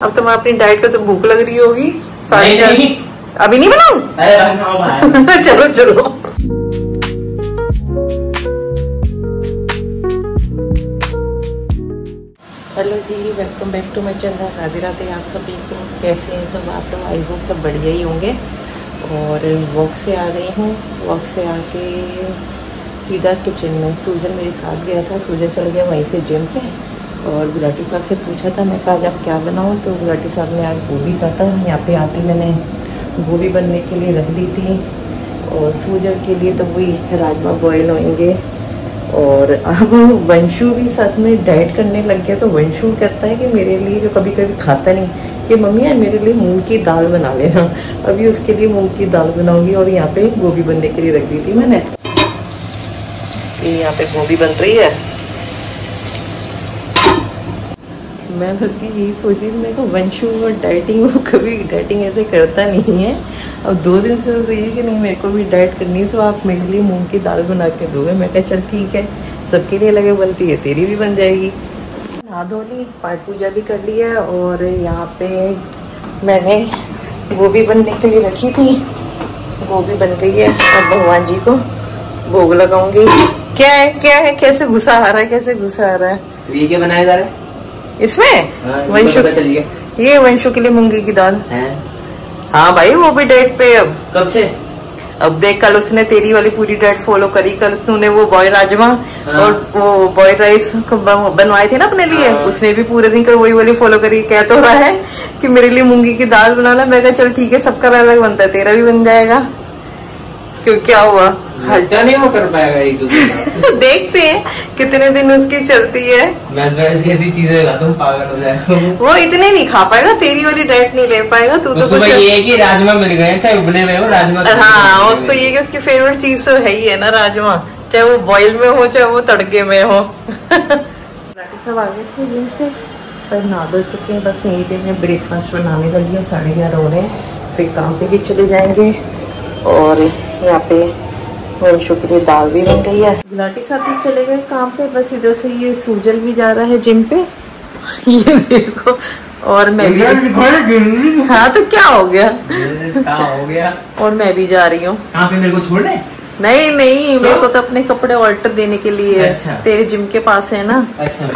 अब तुम्हें अपनी डाइट का तो भूख लग रही होगी। नहीं। अभी नहीं बनाऊं? चलो चलो। हेलो जी, welcome back to my channel. Radhe Radhe. आप सभी को कैसे हैं सब आप लोग? आई होप सब बढ़िया ही होंगे। और वॉक से आ गई हूँ। वॉक से आके सीधा किचन में। सूजन मेरे साथ गया था। सूजन चल गया वहीं से जिम पे। और गुलाटी साहब से पूछा था, मैं कहा आज आप क्या बनाऊँ, तो गुलाटी साहब ने आज गोभी कहा था। यहाँ पे आते मैंने गोभी बनने के लिए रख दी थी। और सूजन के लिए तो वही राजमा बॉयल होंगे। और अब वंशु भी साथ में डाइट करने लग गया। तो वंशु कहता है कि मेरे लिए, जो कभी कभी खाता नहीं, कि मम्मी यार मेरे लिए मूंग की दाल बना लेना। अभी उसके लिए मूंग की दाल बनाऊंगी। और यहाँ पे गोभी बनने के लिए रख दी थी मैंने। ये यहाँ पे गोभी बन रही है। मैं बल्कि यही सोच रही थी, मेरे को वंशु और डाइटिंग, वो कभी डाइटिंग ऐसे करता नहीं है। अब 2 दिन से हो गई है कि नहीं मेरे को भी डाइट करनी है, तो आप मेरे लिए मूंग की दाल बना के दोगे। मैं कहा चल ठीक है, सबके लिए लगे बनती है, तेरी भी बन जाएगी। नहा धो ली, पाठ पूजा भी कर ली है। और यहाँ पे मैंने गोभी बनने के लिए रखी थी। गोभी बन गई है। अब भगवान जी को भोग लगाऊंगी। क्या है कैसे गुस्सा आ रहा है, कैसे गुस्सा आ रहा है? ये क्या बनाया जा रहा है इसमें? वंशु, ये वंशु के लिए मूंगी की दाल है। हाँ भाई, वो भी डाइट पे। अब कब से? अब देख, कल उसने तेरी वाली पूरी डाइट फॉलो करी। कल तूने वो बॉयल राजमा और वो बॉयल राइस बनवाए थे ना अपने लिए। उसने भी पूरे दिन कल वही वाली फॉलो करी। कह तो रहा है कि मेरे लिए मूंगी की दाल बनाना। मैं कहा चल ठीक है, सबका अलग बनता है, तेरा भी बन जाएगा। क्यों, क्या हुआ? क्या नहीं वो कर पाएगा एक दूसरे देखते हैं कितने दिन उसकी चलती है। मैं तो ऐसी चीजें खाता हूँ, पागल हो जाएगा वो। इतने नहीं खा पाएगा, तेरी वाली डाइट नहीं ले पाएगा तू। तो कुछ ये है कि राजमा मिल गए, चाहे उबले हुए हो राजमा। हाँ, उसको ये कि उसकी फेवरेट चीज तो है ही है ना राजमा, चाहे वो बॉयल में हो चाहे वो तड़के में हो। सब आ गए थे जिम से, पर नहा धो चुके हैं। बस यहीं पे मैं ब्रेकफास्ट बनाने लगी हूँ। 11:30 हो रहे हैं। फिर काम पे भी चले जाएंगे। और यहाँ पे वंशु के लिए दाल भी बन गई है। गुलाटी साहब भी चले गए काम पे। बस इधर से ये सूजल भी जा रहा है जिम पे। ये देखो। और मैं भी। हाँ तो क्या हो गया? और मैं भी जा रही हूँ। कहाँ पे? मेरे को छोड़ने? नहीं, मेरे को तो अपने कपड़े ऑल्टर देने के लिए। अच्छा। तेरे जिम के पास है ना? अच्छा।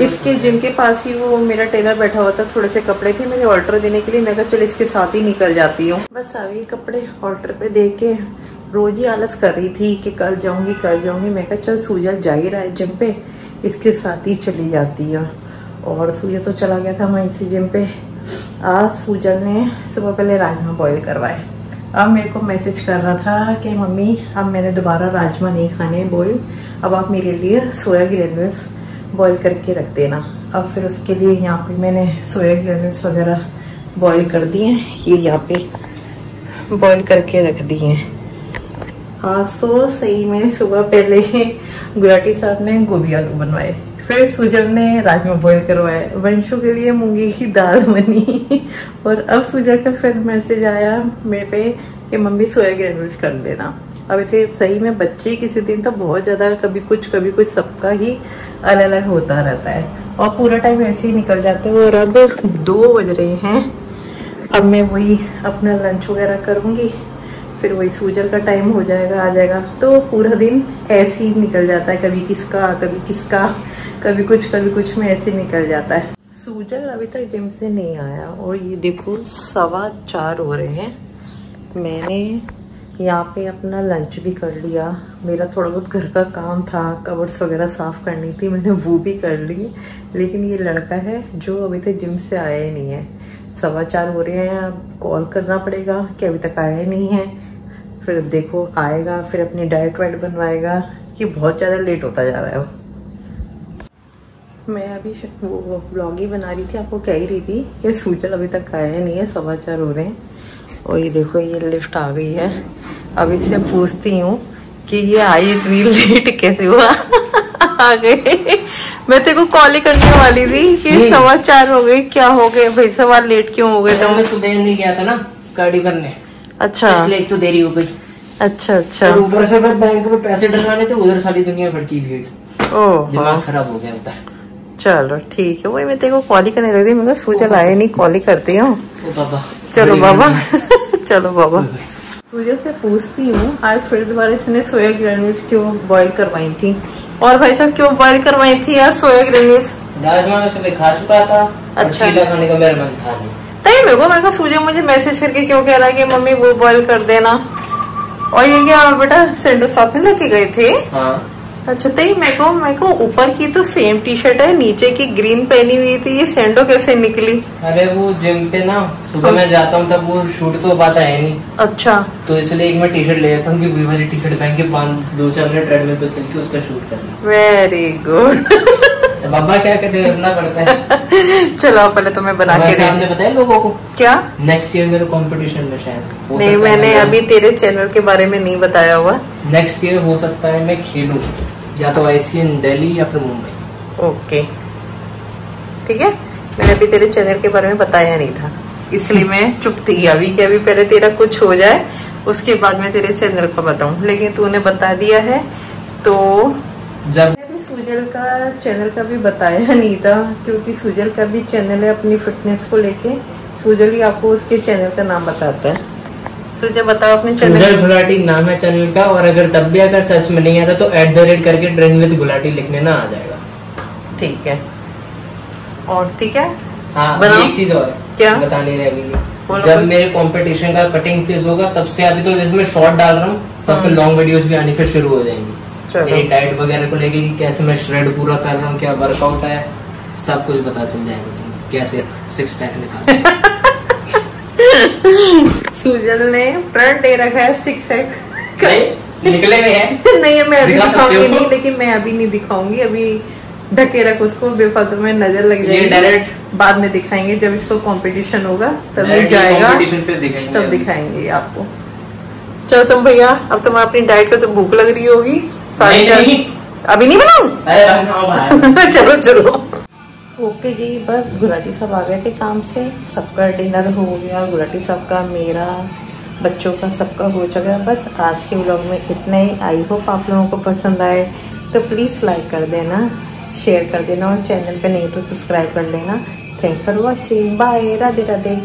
इसके जिम के पास ही वो मेरा टेलर बैठा हुआ था। थोड़े से कपड़े थे मेरे ऑल्टर देने के लिए। मैं कहा चल इसके साथ ही निकल जाती हूँ। बस आ गई कपड़े ऑल्टर पे दे के। रोज ही आलस कर रही थी कि कल जाऊंगी। मैं कहा चल सूजल जा ही रहा है जिम पे, इसके साथ ही चली जाती है। और सूजल तो चला गया था वहीं से जिम पे। आज सूजल ने सुबह पहले राजमा बॉईल करवाए। अब मेरे को मैसेज कर रहा था कि मम्मी अब मैंने दोबारा राजमा नहीं खाने बॉईल, अब आप मेरे लिए सोया ग्रेन्यूल्स बॉईल करके रख देना। अब फिर उसके लिए यहाँ पे मैंने सोया ग्रेन्यूल्स वगैरह बॉईल कर दिए। ये यहाँ पे बॉईल करके रख दिए। हाँ, सो सही में सुबह पहले गुलाटी साहब ने गोभी आलू बनवाए, फिर सुजल ने राजमा बॉईल करवाए, वंशु के लिए मूंगी की दाल बनी। और अब सुजल का फिर मैसेज आया मेरे पे कि मम्मी सोया ग्रेन्यूल्स कर लेना। अब ऐसे सही में बच्चे किसी दिन तो बहुत ज्यादा कभी कुछ सबका ही अलग अलग होता रहता है। और पूरा टाइम ऐसे ही निकल जाता है। और अब 2 बज रहे हैं। अब मैं वही अपना लंच वगैरह करूँगी, फिर वही सूजल का टाइम हो जाएगा, आ जाएगा। तो पूरा दिन ऐसे ही निकल जाता है, कभी किसका कभी कुछ में ऐसे निकल जाता है। सूजल अभी तक जिम से नहीं आया। और ये देखो 4:15 हो रहे हैं। मैंने यहाँ पे अपना लंच भी कर लिया। मेरा थोड़ा बहुत घर का काम था, कबर्ड्स वगैरह साफ करनी थी, मैंने वो भी कर ली। लेकिन ये लड़का है जो अभी तक जिम से आया ही नहीं है। 4:15 हो रहे हैं। अब कॉल करना पड़ेगा कि अभी तक आया ही नहीं है। फिर देखो आएगा, फिर अपनी डाइट वाइट बनवाएगा। कि बहुत ज़्यादा लेट होता जा रहा है। मैं अभी वो ब्लॉग ही बना रही थी, आपको कह ही रही थी कि सूजल अभी तक आया नहीं है। 4:15 हो रहे हैं। और ये देखो ये लिफ्ट आ गई है। अब इससे पूछती हूँ कि ये आई इतनी लेट कैसे हुआ। आ गई। मैं तेरे को कॉल ही करने वाली थी कि 4:15 हो गए, क्या हो गए भाई, सवाल लेट क्यों हो गए? तो मैं सुबह नहीं गया था ना कार्डियो करने। अच्छा, इसलिए तो देरी हो गई। अच्छा। और ऊपर से बैंक में पैसे डलवाने थे, उधर सारी दुनिया भर की भीड़। दिमाग खराब हो गया होता है। चलो ठीक है, वही मैं तेरे को कॉल ही करने लग रही, मैं सूजल आए नहीं, कॉल ही करती हूँ। चलो बाबा चलो बाबा। सूजल से पूछती हूँ आज फिर दोबारा इसने सोया ग्रेन्यूल्स क्यों बॉईल करवाई थी। और भाई साहब क्यों बॉईल करवाई थी यार सोया ग्रेन्यूल्स? राजमा में सुबह खा चुका था। अच्छा, चीला खाने का मेरा मन था नहीं। तभी मेरे को सूजल मुझे मैसेज करके क्यों कह रहा है कि मम्मी वो बॉईल कर देना। और ये क्या बेटा सैंडो साथ में लेके गए थे? हाँ। अच्छा, तो मेरे को ऊपर की तो सेम टी शर्ट है, नीचे की ग्रीन पहनी हुई थी, ये सैंडो कैसे निकली? अरे वो जिम पे ना सुबह मैं जाता हूँ तब वो शूट तो पाता है नहीं। अच्छा, तो इसलिए एक मैं टी शर्ट ले लेता हूँ कि वही वाली टी शर्ट पहन के 2-4 मिनट ट्रेडमिल पे चल के उसका शूट करना। Very good. बाबा क्या कहते हैं, रखना पड़ता है। चलो पहले तो मैं बना के हमने बताया लोगों को क्या नेक्स्ट ईयर मेरे कंपटीशन में शायद नहीं, मैंने अभी तेरे चैनल के बारे में नहीं बताया हुआ। नेक्स्ट ईयर हो सकता है मैं खेलूं या तो आईसीएन दिल्ली या फिर मुंबई। ओके ठीक है, मैंने अभी तेरे चैनल के बारे में बताया नहीं था, इसलिए मैं चुप थी अभी कि अभी पहले तेरा कुछ हो जाए उसके बाद मैं तेरे चैनल का बताऊं, लेकिन तूने बता दिया है। तो जब सूजल का चैनल का भी बताया नहीं था, क्योंकि सूजल का भी चैनल है अपनी फिटनेस को लेके। सूजल ही आपको उसके चैनल का नाम बताता है। सूजल बताओ अपने चैनल। सूजल गुलाटी नाम है चैनल का, और अगर तब भी अगर सर्च में नहीं आता तो @ करके ट्रेन विद गुलाटी लिखने ना आ जाएगा। ठीक है, और ठीक है हाँ, एक चीज और क्या बताने रह गई, जब मेरे कंपटीशन का कटिंग फेज होगा तब से अभी तो जैसे मैं शॉर्ट डाल रहा हूँ तब फिर लॉन्ग वीडियोस भी आनी फिर शुरू हो जाएंगी। मेरी डाइट वगैरह को लेके कि कैसे मैं श्रेड पूरा कर रहा हूँ, क्या वर्कआउट है, सब कुछ पता चल जाएगा तुम्हें, कैसे 6 पैक निकालना। सूजल ने प्रण दे रखा है 6 पैक निकले में है। नहीं मैं अभी दिखाऊंगी नहीं, लेकिन मैं अभी नहीं दिखाऊंगी, अभी ढके रख उसको, बेफालतू में नजर लग जाएगी। डायरेक्ट बाद में दिखाएंगे जब इसको कंपटीशन होगा तभी जाएगा, तब दिखाएंगे आपको। चलो तुम भैया, अब तुम्हें अपनी डाइट को तो भूख लग रही होगी। नहीं, अभी नहीं बनाऊं? चलो चलो ओके जी, बस गुलाटी साहब आ गए थे काम से, सबका डिनर हो गया, गुलाटी साहब का, मेरा, बच्चों का, सबका हो चुका। बस आज के व्लॉग में इतना ही। आई होप आप लोगों को पसंद आए, तो प्लीज़ लाइक कर देना, शेयर कर देना, और चैनल पे नहीं तो सब्सक्राइब कर लेना। Thanks for watching, bye, Radhe Radhe.